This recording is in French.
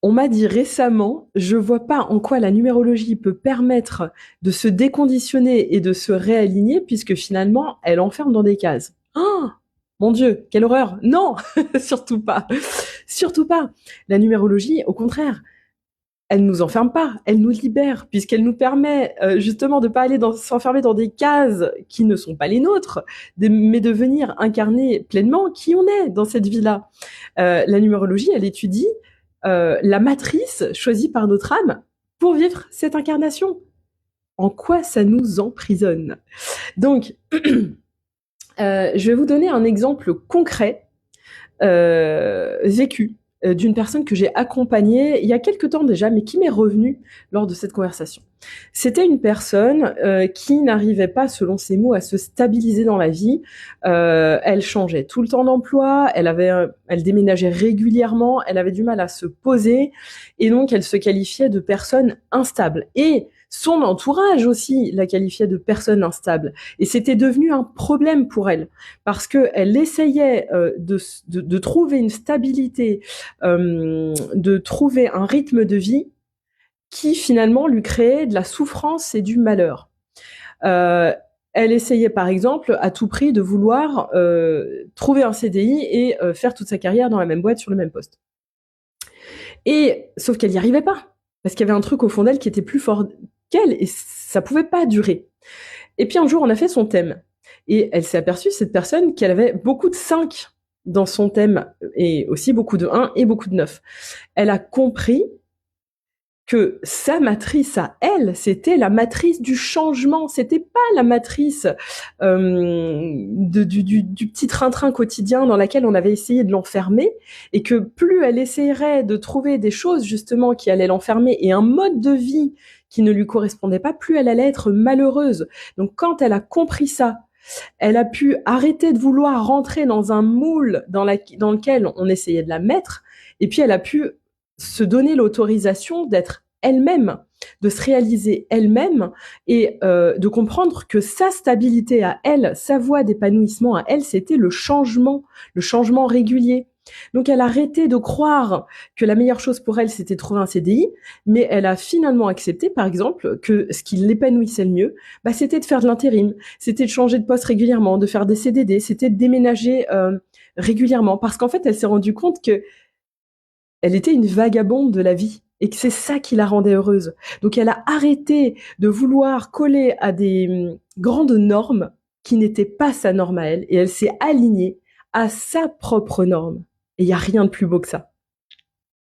On m'a dit récemment, je vois pas en quoi la numérologie peut permettre de se déconditionner et de se réaligner puisque finalement, elle enferme dans des cases. Oh, mon Dieu, quelle horreur! Non, surtout pas, surtout pas. La numérologie, au contraire, elle nous enferme pas, elle nous libère puisqu'elle nous permet justement de pas aller s'enfermer dans des cases qui ne sont pas les nôtres, mais de venir incarner pleinement qui on est dans cette vie-là. La numérologie, elle étudie la matrice choisie par notre âme pour vivre cette incarnation. En quoi ça nous emprisonne? Donc, je vais vous donner un exemple concret vécu d'une personne que j'ai accompagnée il y a quelque temps déjà, mais qui m'est revenue lors de cette conversation. C'était une personne qui n'arrivait pas, selon ses mots, à se stabiliser dans la vie. Elle changeait tout le temps d'emploi, elle déménageait régulièrement, elle avait du mal à se poser, et donc elle se qualifiait de personne instable. Et son entourage aussi la qualifiait de personne instable. Et c'était devenu un problème pour elle parce qu'elle essayait de trouver une stabilité, de trouver un rythme de vie qui finalement lui créait de la souffrance et du malheur. Euh, Elle essayait par exemple à tout prix de vouloir trouver un CDI et faire toute sa carrière dans la même boîte sur le même poste. Et sauf qu'elle n'y arrivait pas parce qu'il y avait un truc au fond d'elle qui était plus fort qu'elle et ça pouvait pas durer. Et puis un jour, on a fait son thème. Et elle s'est aperçue, cette personne, qu'elle avait beaucoup de 5 dans son thème, et aussi beaucoup de 1 et beaucoup de 9. Elle a compris que sa matrice à elle, c'était la matrice du changement, c'était pas la matrice du petit train-train quotidien dans laquelle on avait essayé de l'enfermer, et que plus elle essayerait de trouver des choses justement qui allaient l'enfermer et un mode de vie qui ne lui correspondait pas, plus elle allait être malheureuse. Donc quand elle a compris ça, elle a pu arrêter de vouloir rentrer dans un moule dans lequel on essayait de la mettre, et puis elle a pu se donner l'autorisation d'être elle-même, de se réaliser elle-même et de comprendre que sa stabilité à elle, sa voie d'épanouissement à elle, c'était le changement régulier. Donc elle a arrêté de croire que la meilleure chose pour elle, c'était de trouver un CDI, mais elle a finalement accepté, par exemple, que ce qui l'épanouissait le mieux, bah, c'était de faire de l'intérim, c'était de changer de poste régulièrement, de faire des CDD, c'était de déménager régulièrement, parce qu'en fait, elle s'est rendue compte que elle était une vagabonde de la vie et que c'est ça qui la rendait heureuse. Donc elle a arrêté de vouloir coller à des grandes normes qui n'étaient pas sa norme à elle et elle s'est alignée à sa propre norme. Et il n'y a rien de plus beau que ça.